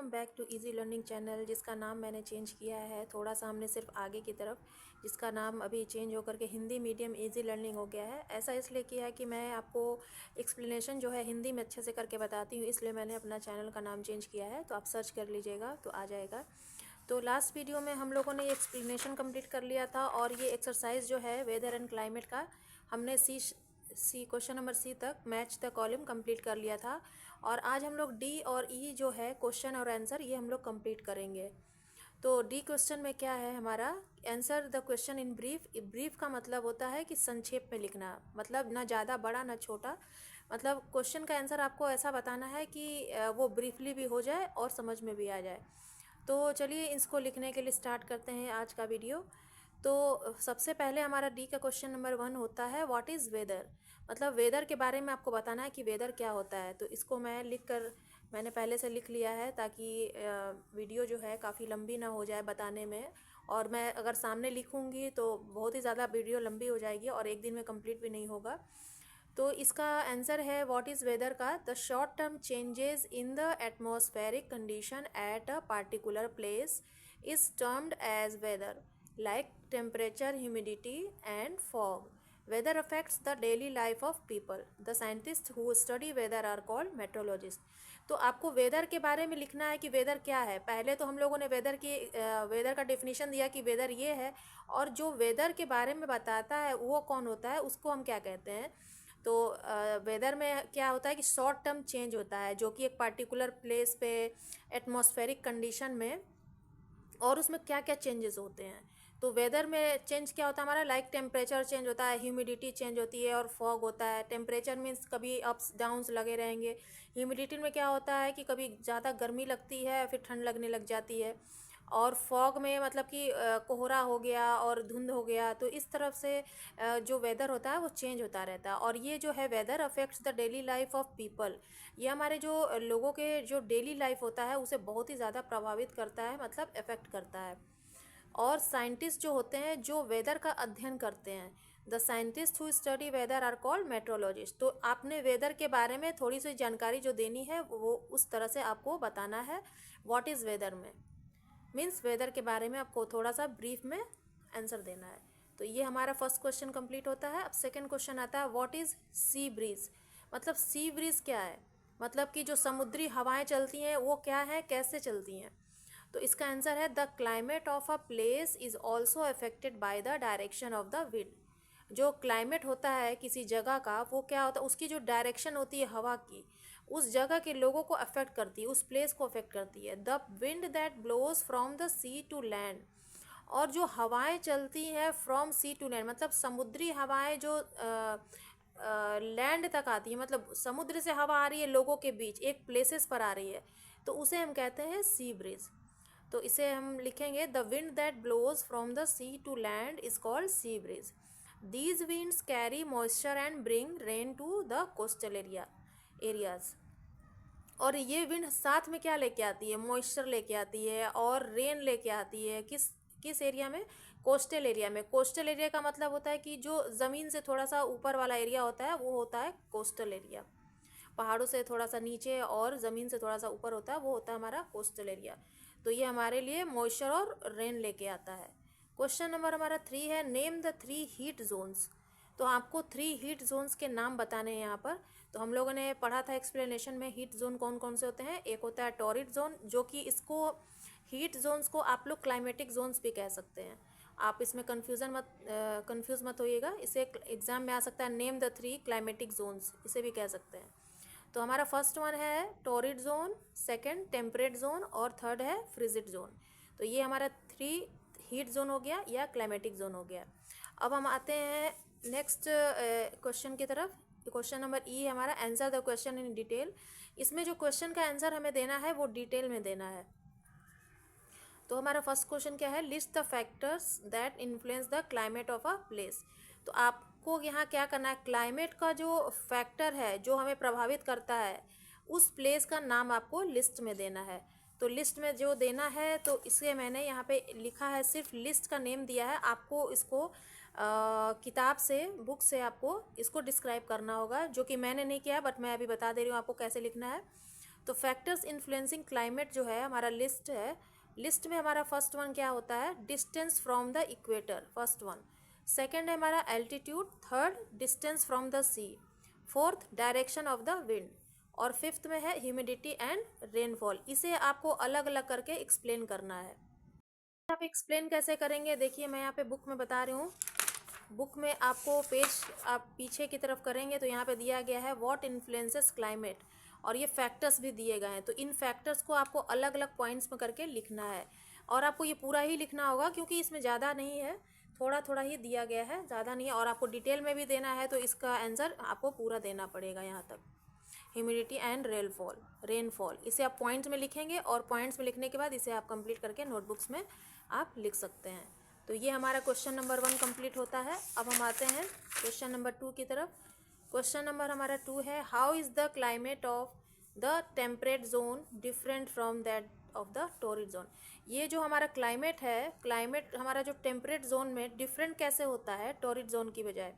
Welcome back to easy learning channel, जिसका नाम मैंने चेंज किया है थोड़ा सा, हमने सिर्फ आगे की तरफ, जिसका नाम अभी चेंज होकर के हिंदी मीडियम इजी लर्निंग हो गया है। ऐसा इसलिए किया है कि मैं आपको एक्सप्लेनेशन जो है हिंदी में अच्छे से करके बताती हूँ, इसलिए मैंने अपना चैनल का नाम चेंज किया है। तो आप सर्च कर लीजिएगा तो आ जाएगा। तो लास्ट वीडियो में हम लोगों ने ये एक्सप्लेनेशन कंप्लीट कर लिया था, और ये एक्सरसाइज जो है वेदर एंड क्लाइमेट का, हमने सी क्वेश्चन नंबर सी तक मैच द कॉलम कंप्लीट कर लिया था। और आज हम लोग डी और ई जो है क्वेश्चन और आंसर, ये हम लोग कंप्लीट करेंगे। तो डी क्वेश्चन में क्या है हमारा, answer the question in brief. Brief का मतलब होता है कि संक्षेप में लिखना, मतलब ना ज़्यादा बड़ा ना छोटा, मतलब क्वेश्चन का आंसर आपको ऐसा बताना है कि वो ब्रीफली भी हो जाए और समझ में भी आ जाए। तो चलिए इसको लिखने के लिए स्टार्ट करते हैं आज का वीडियो। तो सबसे पहले हमारा डी का क्वेश्चन नंबर 1 होता है व्हाट इज़ वेदर। मतलब वेदर के बारे में आपको बताना है कि वेदर क्या होता है। तो इसको मैंने पहले से लिख लिया है, ताकि वीडियो जो है काफ़ी लंबी ना हो जाए बताने में। और मैं अगर सामने लिखूंगी तो बहुत ही ज़्यादा वीडियो लंबी हो जाएगी और एक दिन में कंप्लीट भी नहीं होगा। तो इसका आंसर है व्हाट इज़ वेदर का, the short term changes in the atmospheric condition at a particular place is termed as weather, like temperature, humidity and fog. Weather affects the daily life of people. The scientists who study weather are called meteorologists. तो आपको weather के बारे में लिखना है कि weather क्या है। पहले तो हम लोगों ने वेदर का डेफिनेशन दिया कि वेदर ये है, और जो वेदर के बारे में बताता है वो कौन होता है, उसको हम क्या कहते हैं। तो वेदर में क्या होता है कि शॉर्ट टर्म चेंज होता है, जो कि एक पार्टिकुलर प्लेस पे एटमॉस्फेरिक कंडीशन में, और उसमें क्या क्या चेंजेस होते हैं। तो वेदर में चेंज क्या होता है हमारा, लाइक टेम्परेचर चेंज होता है, ह्यूमिडिटी चेंज होती है, और फॉग होता है। टेम्परेचर मीन्स कभी अप्स डाउन्स लगे रहेंगे। ह्यूमिडिटी में क्या होता है कि कभी ज़्यादा गर्मी लगती है फिर ठंड लगने लग जाती है। और फॉग में मतलब कि कोहरा हो गया और धुंध हो गया। तो इस तरफ से जो वेदर होता है वो चेंज होता रहता है। और ये जो है weather affects the daily life of people, ये हमारे जो लोगों के जो डेली लाइफ होता है उसे बहुत ही ज़्यादा प्रभावित करता है, मतलब इफ़ेक्ट करता है। और साइंटिस्ट जो होते हैं जो वेदर का अध्ययन करते हैं, the scientist who study weather are called meteorologist. तो आपने वेदर के बारे में थोड़ी सी जानकारी जो देनी है वो उस तरह से आपको बताना है। व्हाट इज़ वेदर में मीन्स वेदर के बारे में आपको थोड़ा सा ब्रीफ में आंसर देना है। तो ये हमारा फर्स्ट क्वेश्चन कंप्लीट होता है। अब सेकंड क्वेश्चन आता है व्हाट इज़ सी ब्रीज। मतलब सी ब्रीज क्या है, मतलब कि जो समुद्री हवाएं चलती हैं वो क्या है, कैसे चलती हैं। तो इसका आंसर है the climate of a place is also affected by the direction of the wind. जो क्लाइमेट होता है किसी जगह का, वो क्या होता है, उसकी जो डायरेक्शन होती है हवा की, उस जगह के लोगों को अफेक्ट करती है, उस प्लेस को अफेक्ट करती है। The wind that blows from the sea to land. और जो हवाएं चलती हैं फ्रॉम सी टू लैंड, मतलब समुद्री हवाएं जो लैंड तक आती है, मतलब समुद्र से हवा आ रही है लोगों के बीच एक प्लेसेस पर आ रही है, तो उसे हम कहते हैं सी ब्रीज। तो इसे हम लिखेंगे the wind that blows from the sea to land is called sea breeze. These winds carry moisture and bring rain to the coastal areas. और ये विंड साथ में क्या लेके आती है, मॉइस्चर लेके आती है और रेन लेके आती है। किस किस एरिया में, कोस्टल एरिया में। कोस्टल एरिया का मतलब होता है कि जो ज़मीन से थोड़ा सा ऊपर वाला एरिया होता है वो होता है कोस्टल एरिया। पहाड़ों से थोड़ा सा नीचे और ज़मीन से थोड़ा सा ऊपर होता है वो होता है हमारा कोस्टल एरिया। तो ये हमारे लिए मॉइस्चर और रेन लेके आता है। क्वेश्चन नंबर हमारा 3 है नेम द 3 हीट जोन्स। तो आपको 3 हीट जोन्स के नाम बताने हैं यहाँ पर। तो हम लोगों ने पढ़ा था एक्सप्लेनेशन में हीट जोन कौन कौन से होते हैं। एक होता है टॉरिड जोन, जो कि इसको हीट जोन्स को आप लोग क्लाइमेटिक जोन्स भी कह सकते हैं। आप इसमें कंफ्यूज मत होइएगा, इसे एग्जाम में आ सकता है नेम द 3 क्लाइमेटिक जोन्स, इसे भी कह सकते हैं। तो हमारा फर्स्ट वन है torrid zone, second temperate zone, और थर्ड है फ्रिजिड जोन। तो ये हमारा 3 हीट जोन हो गया या क्लाइमेटिक जोन हो गया। अब हम आते हैं नेक्स्ट क्वेश्चन की तरफ। क्वेश्चन नंबर ई हमारा answer the question in detail. इसमें जो क्वेश्चन का आंसर हमें देना है वो डिटेल में देना है। तो हमारा फर्स्ट क्वेश्चन क्या है, list the factors that influence the climate of a place. तो आपको यहाँ क्या करना है, क्लाइमेट का जो फैक्टर है जो हमें प्रभावित करता है उस प्लेस का नाम आपको लिस्ट में देना है। तो लिस्ट में जो देना है, तो इसे मैंने यहाँ पे लिखा है, सिर्फ लिस्ट का नेम दिया है। आपको इसको किताब से, बुक से आपको इसको डिस्क्राइब करना होगा, जो कि मैंने नहीं किया, बट मैं अभी बता दे रही हूँ आपको कैसे लिखना है। तो फैक्टर्स इन्फ्लुएंसिंग क्लाइमेट जो है हमारा लिस्ट है, लिस्ट में हमारा फर्स्ट वन क्या होता है, distance from the equator, first one. Second है हमारा altitude, third distance from the sea, fourth direction of the wind, और फिफ्थ में है ह्यूमिडिटी एंड रेनफॉल। इसे आपको अलग अलग करके एक्सप्लेन करना है। आप एक्सप्लेन कैसे करेंगे, देखिए मैं यहाँ पे बुक में बता रही हूँ। बुक में आपको पेज आप पीछे की तरफ करेंगे तो यहाँ पे दिया गया है व्हाट इन्फ्लुएंसेस क्लाइमेट, और ये फैक्टर्स भी दिए गए हैं। तो इन फैक्टर्स को आपको अलग अलग पॉइंट्स में करके लिखना है, और आपको ये पूरा ही लिखना होगा क्योंकि इसमें ज़्यादा नहीं है, थोड़ा थोड़ा ही दिया गया है, ज़्यादा नहीं है। और आपको डिटेल में भी देना है तो इसका आंसर आपको पूरा देना पड़ेगा यहाँ तक। ह्यूमिडिटी एंड रेनफॉल इसे आप पॉइंट्स में लिखेंगे, और पॉइंट्स में लिखने के बाद इसे आप कंप्लीट करके नोटबुक्स में आप लिख सकते हैं। तो ये हमारा क्वेश्चन नंबर 1 कंप्लीट होता है। अब हम आते हैं क्वेश्चन नंबर 2 की तरफ। क्वेश्चन नंबर हमारा 2 है, how is the climate of the temperate zone different from that of the torrid zone. ये जो हमारा क्लाइमेट है, क्लाइमेट हमारा जो टेम्परेट जोन में डिफरेंट कैसे होता है टॉरिड जोन की बजाय।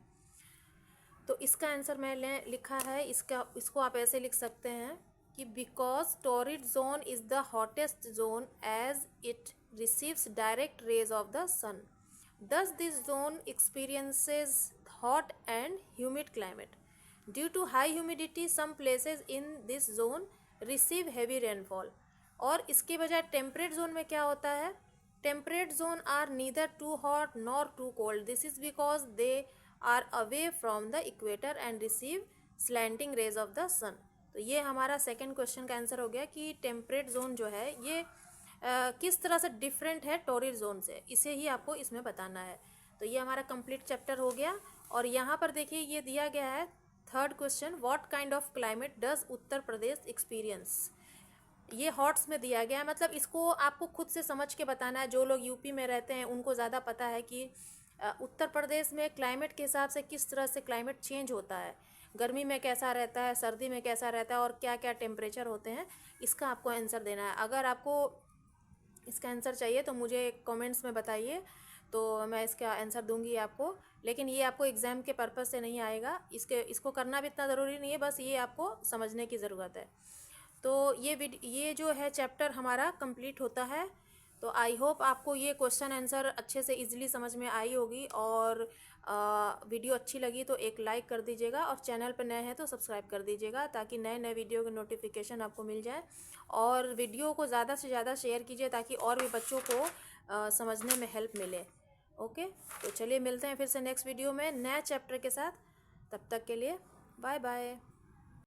तो इसका आंसर मैंने लिखा है, इसको आप ऐसे लिख सकते हैं कि because torrid zone is the hottest zone as it receives direct rays of the sun. Thus this zone experiences hot and humid climate. Due to high humidity, some places in this zone receive heavy rainfall. और इसके बजाय temperate zone में क्या होता है, temperate zone are neither too hot nor too cold. This is because they are away from the equator and receive slanting rays of the sun. तो ये हमारा सेकेंड क्वेश्चन का आंसर हो गया कि टेम्परेट जोन जो है ये किस तरह से डिफरेंट है टॉरिड जोन से, इसे ही आपको इसमें बताना है। तो ये हमारा कंप्लीट चैप्टर हो गया। और यहाँ पर देखिए ये दिया गया है third question, what kind of climate does Uttar Pradesh experience. ये हॉट्स में दिया गया है, मतलब इसको आपको खुद से समझ के बताना है। जो लोग यूपी में रहते हैं उनको ज़्यादा पता है कि उत्तर प्रदेश में क्लाइमेट के हिसाब से किस तरह से क्लाइमेट चेंज होता है, गर्मी में कैसा रहता है, सर्दी में कैसा रहता है, और क्या क्या टेम्परेचर होते हैं, इसका आपको आंसर देना है। अगर आपको इसका आंसर चाहिए तो मुझे कमेंट्स में बताइए, तो मैं इसका आंसर दूंगी आपको। लेकिन ये आपको एग्ज़ाम के पर्पज़ से नहीं आएगा, इसको करना भी इतना ज़रूरी नहीं है, बस ये आपको समझने की ज़रूरत है। तो ये जो है चैप्टर हमारा कंप्लीट होता है। तो आई होप आपको ये क्वेश्चन आंसर अच्छे से इजीली समझ में आई होगी, और वीडियो अच्छी लगी तो एक लाइक कर दीजिएगा, और चैनल पर नए हैं तो सब्सक्राइब कर दीजिएगा ताकि नए नए वीडियो के नोटिफिकेशन आपको मिल जाए। और वीडियो को ज़्यादा से ज़्यादा शेयर कीजिए ताकि और भी बच्चों को समझने में हेल्प मिले। ओके, तो चलिए मिलते हैं फिर से नेक्स्ट वीडियो में नए चैप्टर के साथ। तब तक के लिए बाय बाय।